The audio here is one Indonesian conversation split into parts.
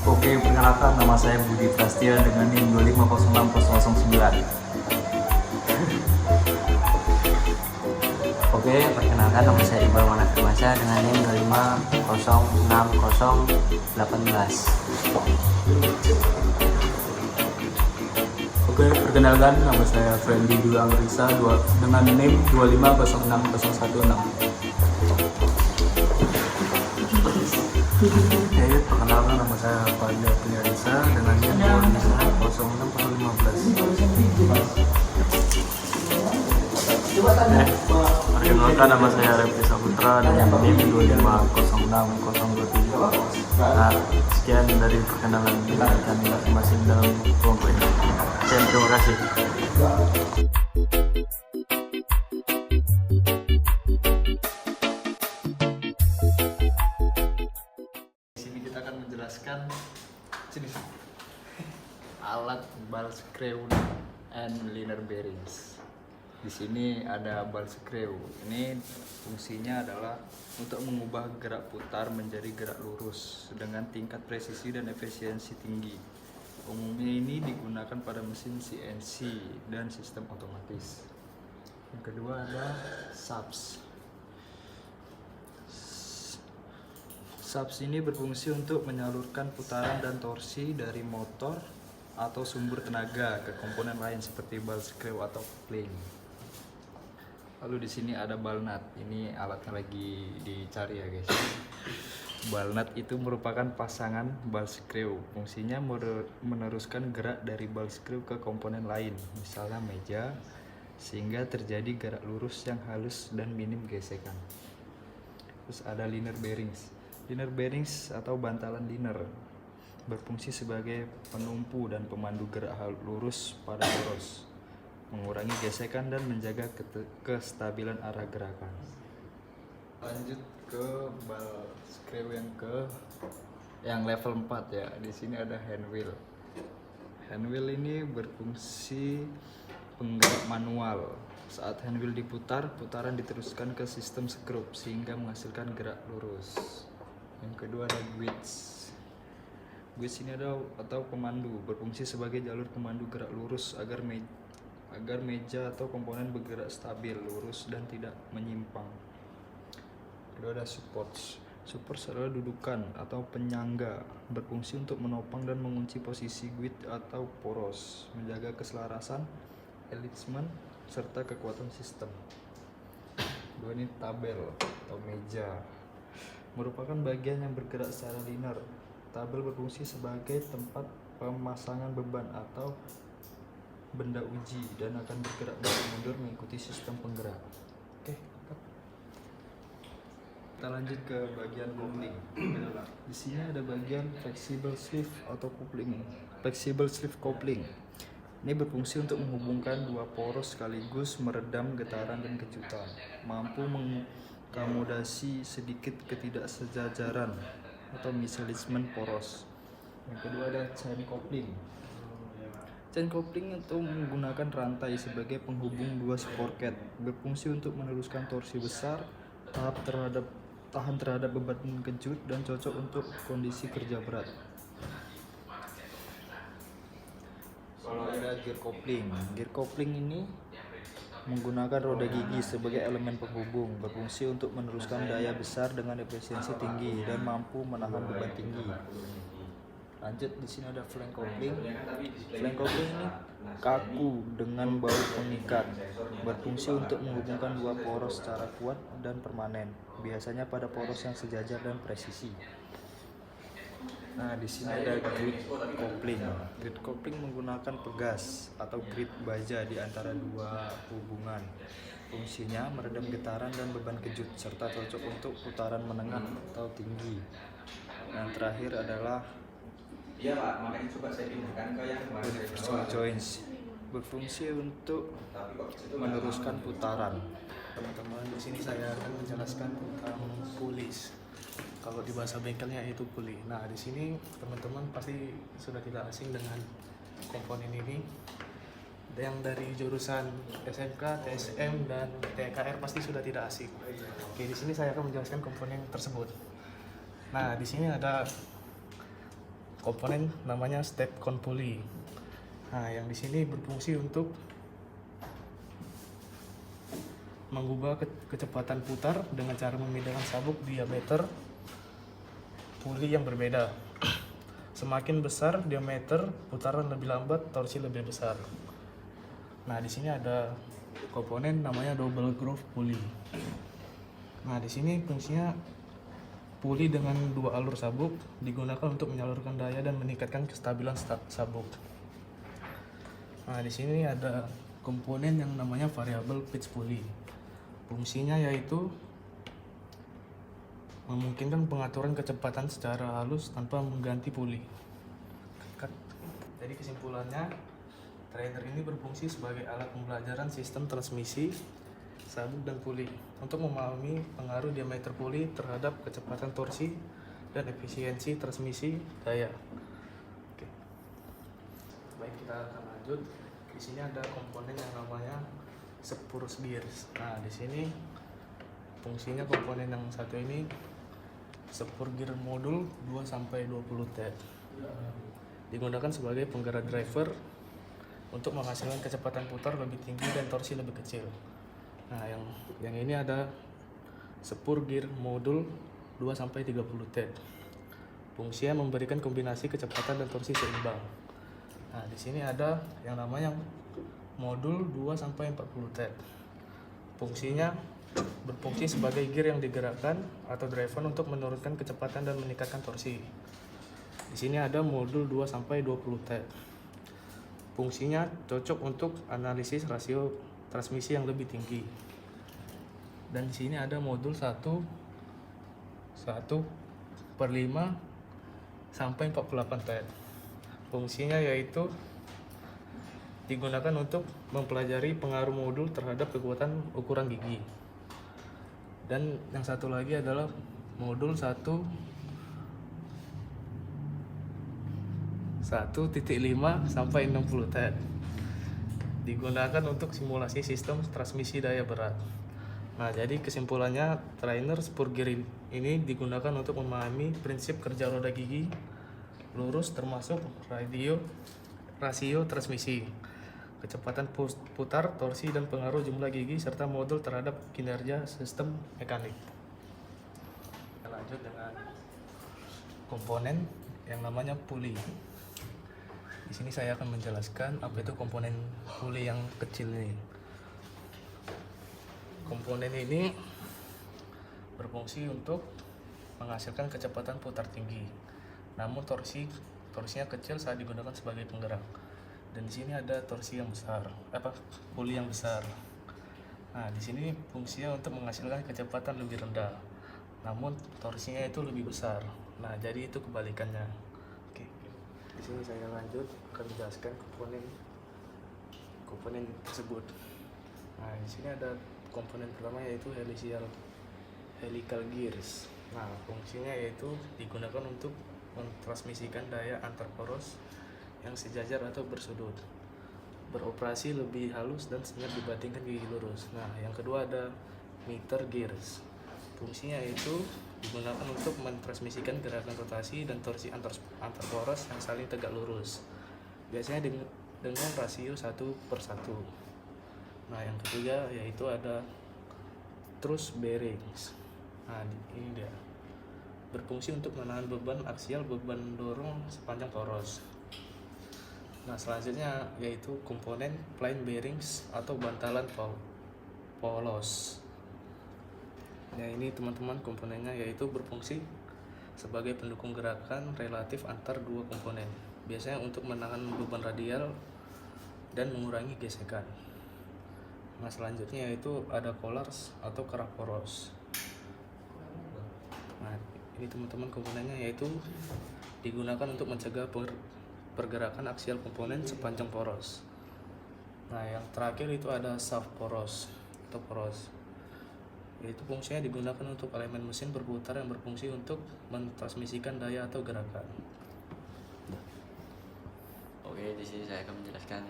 Oke, perkenalkan nama saya Budi Prastia dengan NIM 2506009. Oke, perkenalkan nama saya Iqbal Mana Firmansyah dengan NIM 2506018. Oke, perkenalkan nama saya Friendly Dwi Amrisa dengan NIM 2506016. Oke, perkenalkan nama saya Fadil Priarisa dengan NIM 2506018. Perkenalkan nama saya Refri Saputra dengan NIM 2506027. Nah, sekian dari perkenalan kami masing-masing dalam kelompok ini. Sekian, terima kasih. Di sini kita akan menjelaskan jenis alat ball screw and linear bearings. Di sini ada ball screw. Ini fungsinya adalah untuk mengubah gerak putar menjadi gerak lurus dengan tingkat presisi dan efisiensi tinggi. Umumnya ini digunakan pada mesin CNC dan sistem otomatis. Yang kedua ada subs. Subs ini berfungsi untuk menyalurkan putaran dan torsi dari motor atau sumber tenaga ke komponen lain seperti ball screw atau coupling. Lalu di sini ada ball nut. Ini alatnya lagi dicari ya guys. Ball nut itu merupakan pasangan ball screw. Fungsinya meneruskan gerak dari ball screw ke komponen lain, misalnya meja, sehingga terjadi gerak lurus yang halus dan minim gesekan. Terus ada linear bearings. Linear bearings atau bantalan linear berfungsi sebagai penumpu dan pemandu gerak lurus pada poros, mengurangi gesekan dan menjaga kestabilan arah gerakan. Lanjut ke ball screw yang level 4 ya. Di sini ada hand wheel. Hand wheel ini berfungsi penggerak manual. Saat hand wheel diputar, putaran diteruskan ke sistem skrup sehingga menghasilkan gerak lurus. Yang kedua ada guides. Guides ini atau pemandu, berfungsi sebagai jalur pemandu gerak lurus agar meja atau komponen bergerak stabil, lurus dan tidak menyimpang. Kedua ada supports. Supports adalah dudukan atau penyangga, berfungsi untuk menopang dan mengunci posisi guide atau poros, menjaga keselarasan, alignment, serta kekuatan sistem. Kedua ini tabel atau meja, merupakan bagian yang bergerak secara linear. Tabel berfungsi sebagai tempat pemasangan beban atau benda uji dan akan bergerak mundur mengikuti sistem penggerak. Oke. Kita lanjut ke bagian coupling. Di sini ada bagian flexible sleeve atau coupling. Flexible sleeve coupling. Ini berfungsi untuk menghubungkan dua poros sekaligus, meredam getaran dan kejutan, mampu mengakomodasi sedikit ketidaksejajaran atau misalignment poros. Yang kedua ada chain coupling. Chain coupling itu menggunakan rantai sebagai penghubung dua sprocket, berfungsi untuk meneruskan torsi besar, tahan terhadap beban kejut dan cocok untuk kondisi kerja berat. Kalau ada gear coupling. Gear coupling ini menggunakan roda gigi sebagai elemen penghubung, berfungsi untuk meneruskan daya besar dengan efisiensi tinggi dan mampu menahan beban tinggi. Lanjut, di sini ada flank coupling. Flank coupling ini kaku dengan baut pengikat, berfungsi untuk menghubungkan dua poros secara kuat dan permanen, biasanya pada poros yang sejajar dan presisi. Nah, di sini ada grid coupling. Grid coupling menggunakan pegas atau grid baja di antara dua hubungan. Fungsinya meredam getaran dan beban kejut serta cocok untuk putaran menengah atau tinggi. Dan terakhir adalah universal joints, berfungsi untuk meneruskan putaran. Teman-teman, di sini saya akan menjelaskan tentang pulleys. Kalau di bahasa bengkelnya itu pulley. Nah, di sini teman-teman pasti sudah tidak asing dengan komponen ini. Yang dari jurusan SMK, TSM, dan TKR pasti sudah tidak asing. Oke, di sini saya akan menjelaskan komponen tersebut. Nah, di sini ada komponen namanya step-con pulley. Nah, yang di sini berfungsi untuk mengubah kecepatan putar dengan cara memindahkan sabuk diameter pulley yang berbeda. Semakin besar diameter, putaran lebih lambat, torsi lebih besar. Nah, di sini ada komponen namanya double groove pulley. Nah, di sini fungsinya pulley dengan dua alur sabuk digunakan untuk menyalurkan daya dan meningkatkan kestabilan sabuk. Nah, di sini ada komponen yang namanya variable pitch pulley. Fungsinya yaitu memungkinkan pengaturan kecepatan secara halus tanpa mengganti pulley. Jadi kesimpulannya, trainer ini berfungsi sebagai alat pembelajaran sistem transmisi, sabuk, dan pulley untuk memahami pengaruh diameter pulley terhadap kecepatan torsi dan efisiensi transmisi daya. Oke. Baik, kita akan lanjut. Di sini ada komponen yang namanya spurs gears. Nah, di sini fungsinya komponen yang satu ini spur gear modul 2-20 T. Digunakan sebagai penggerak driver untuk menghasilkan kecepatan putar lebih tinggi dan torsi lebih kecil. Nah, yang ini ada spur gear modul 2-30 T. Fungsinya memberikan kombinasi kecepatan dan torsi seimbang. Nah, di sini ada yang namanya modul 2-40 T. Fungsinya berfungsi sebagai gear yang digerakkan atau driver untuk menurunkan kecepatan dan meningkatkan torsi. Di sini ada modul 2-20 T. Fungsinya cocok untuk analisis rasio transmisi yang lebih tinggi. Dan di sini ada modul 1/5 sampai 48 T. Fungsinya yaitu digunakan untuk mempelajari pengaruh modul terhadap kekuatan ukuran gigi. Dan yang satu lagi adalah modul 1/5 sampai 60 T. Digunakan untuk simulasi sistem transmisi daya berat. Nah, jadi kesimpulannya, trainer spur gear ini digunakan untuk memahami prinsip kerja roda gigi lurus termasuk rasio transmisi, kecepatan putar, torsi, dan pengaruh jumlah gigi serta modul terhadap kinerja sistem mekanik. Kita lanjut dengan komponen yang namanya pulley. Di sini saya akan menjelaskan apa itu komponen pulley yang kecil ini. Komponen ini berfungsi untuk menghasilkan kecepatan putar tinggi, namun torsinya kecil saat digunakan sebagai penggerak. Dan di sini ada torsi yang besar, pulley yang besar. Nah, di sini fungsinya untuk menghasilkan kecepatan lebih rendah, namun torsinya itu lebih besar. Nah, jadi itu kebalikannya. Oke. Di sini saya lanjut akan menjelaskan komponen tersebut. Nah, di sini ada komponen pertama yaitu helical gears. Nah, fungsinya yaitu digunakan untuk mentransmisikan daya antar poros yang sejajar atau bersudut, beroperasi lebih halus dan senyap dibandingkan gigi lurus. Nah, yang kedua ada meter gears. Fungsinya yaitu digunakan untuk mentransmisikan gerakan rotasi dan torsi antar poros yang saling tegak lurus, biasanya dengan rasio 1/1. Nah, yang ketiga yaitu ada truss bearings. Nah, ini dia, berfungsi untuk menahan beban aksial, beban dorong sepanjang poros. Nah, selanjutnya yaitu komponen plain bearings atau bantalan polos. Nah, ini teman-teman komponennya yaitu berfungsi sebagai pendukung gerakan relatif antar dua komponen, biasanya untuk menahan beban radial dan mengurangi gesekan. Nah, selanjutnya yaitu ada collars atau kerak poros. Nah, ini teman-teman komponennya yaitu digunakan untuk mencegah pergerakan aksial komponen sepanjang poros. Nah, yang terakhir itu ada shaft poros atau poros, yaitu fungsinya digunakan untuk elemen mesin berputar yang berfungsi untuk mentransmisikan daya atau gerakan. Oke, di sini saya akan menjelaskan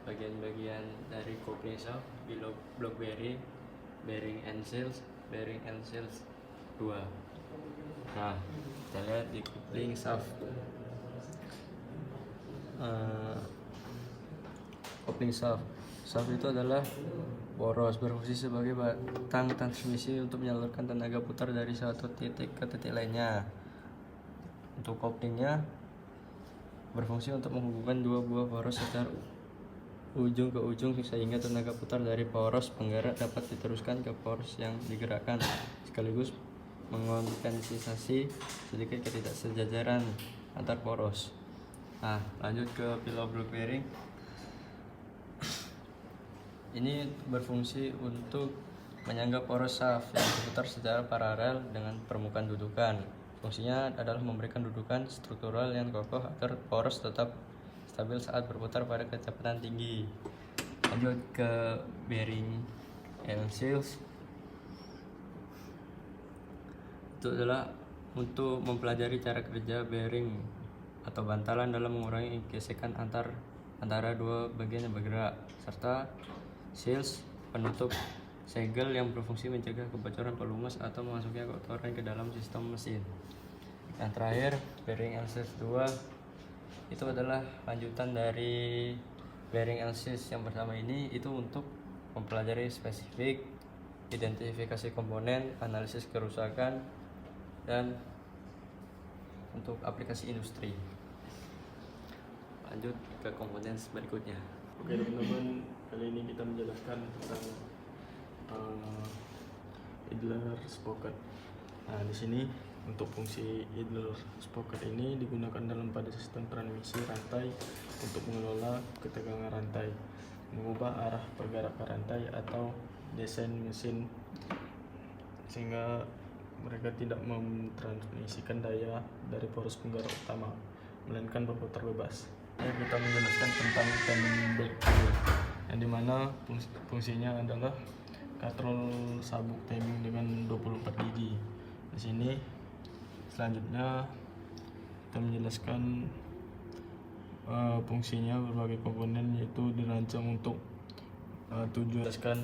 bagian-bagian dari coupling shaft, block bearing, bearing and seals 2. Nah, kita lihat di coupling shaft. eh, kopling shaft. Shaft itu adalah poros berfungsi sebagai batang transmisi untuk menyalurkan tenaga putar dari satu titik ke titik lainnya. Untuk koplingnya berfungsi untuk menghubungkan dua buah poros secara ujung ke ujung sehingga tenaga putar dari poros penggerak dapat diteruskan ke poros yang digerakkan, sekaligus mengompensasi sedikit ketidaksejajaran antar poros. Nah, lanjut ke pillow block bearing. Ini berfungsi untuk menyangga poros shaft yang berputar secara paralel dengan permukaan dudukan. Fungsinya adalah memberikan dudukan struktural yang kokoh agar poros tetap stabil saat berputar pada kecepatan tinggi. Lanjut ke bearing and seals. Itu adalah untuk mempelajari cara kerja bearing atau bantalan dalam mengurangi gesekan antara dua bagian yang bergerak, serta seals penutup segel yang berfungsi mencegah kebocoran pelumas atau masuknya kotoran ke dalam sistem mesin. Yang terakhir, bearing and seals 2 itu adalah lanjutan dari bearing and seals yang pertama ini, itu untuk mempelajari spesifik, identifikasi komponen, analisis kerusakan, dan untuk aplikasi industri. Lanjut ke komponen berikutnya. Oke teman-teman, kali ini kita menjelaskan tentang idler sprocket. Nah, di sini untuk fungsi idler sprocket ini digunakan pada sistem transmisi rantai untuk mengelola ketegangan rantai, mengubah arah pergerakan rantai, atau desain mesin sehingga mereka tidak mentransmisikan daya dari poros penggerak utama, melainkan berputar bebas. Kita menjelaskan tentang timing belt, yang dimana fungsinya adalah katrol sabuk timing dengan 24 gigi. Di sini selanjutnya kita menjelaskan fungsinya berbagai komponen, yaitu dirancang untuk tujuan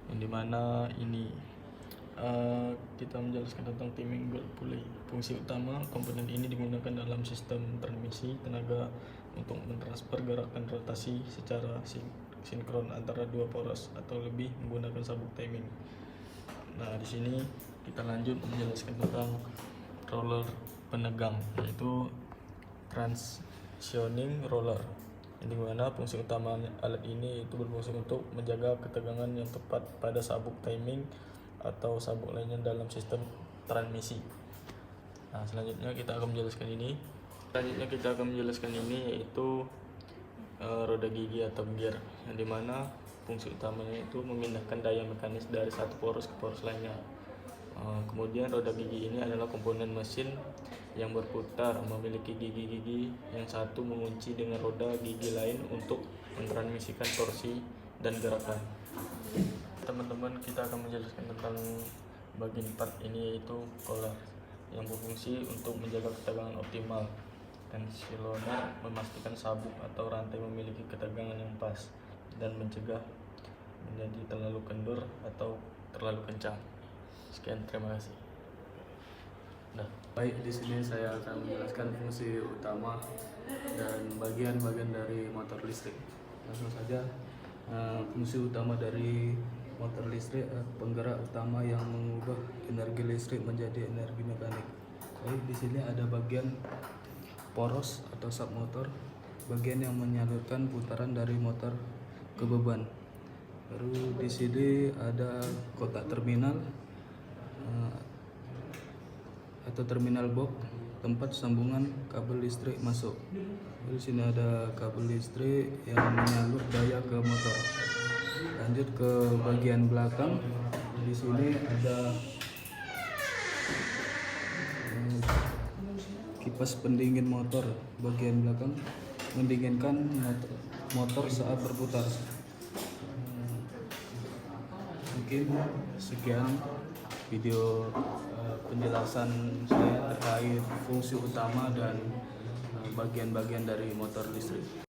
yang dimana ini kita menjelaskan tentang timing belt pulley. Fungsi utama komponen ini digunakan dalam sistem transmisi tenaga untuk mentransfer gerakan rotasi secara sinkron antara dua poros atau lebih menggunakan sabuk timing. Nah, di sini kita lanjut menjelaskan tentang roller penegang, yaitu transitioning roller, yang dimana fungsi utama alat ini itu berfungsi untuk menjaga ketegangan yang tepat pada sabuk timing atau sabuk lainnya dalam sistem transmisi. Nah, selanjutnya kita akan menjelaskan ini. Yaitu roda gigi atau gear, yang dimana fungsi utamanya itu memindahkan daya mekanis dari satu poros ke poros lainnya. Kemudian roda gigi ini adalah komponen mesin yang berputar, memiliki gigi-gigi yang satu mengunci dengan roda gigi lain untuk mentransmisikan torsi dan gerakan. Teman-teman, kita akan menjelaskan tentang bagian part ini, yaitu collar, yang berfungsi untuk menjaga ketegangan optimal. Tensioner memastikan sabuk atau rantai memiliki ketegangan yang pas dan mencegah menjadi terlalu kendur atau terlalu kencang. Sekian, terima kasih. Nah, baik, di sini saya akan menjelaskan fungsi utama dan bagian-bagian dari motor listrik. Langsung saja, fungsi utama dari motor listrik, penggerak utama yang mengubah energi listrik menjadi energi mekanik. Baik, di sini ada bagian poros atau sub motor, bagian yang menyalurkan putaran dari motor ke beban. Baru di sini ada kotak terminal atau terminal box, tempat sambungan kabel listrik masuk. Di sini ada kabel listrik yang menyalur daya ke motor. Lanjut ke bagian belakang. Di sini ada kipas pendingin motor, bagian belakang mendinginkan motor saat berputar. Mungkin sekian video penjelasan saya terkait fungsi utama dan bagian-bagian dari motor listrik.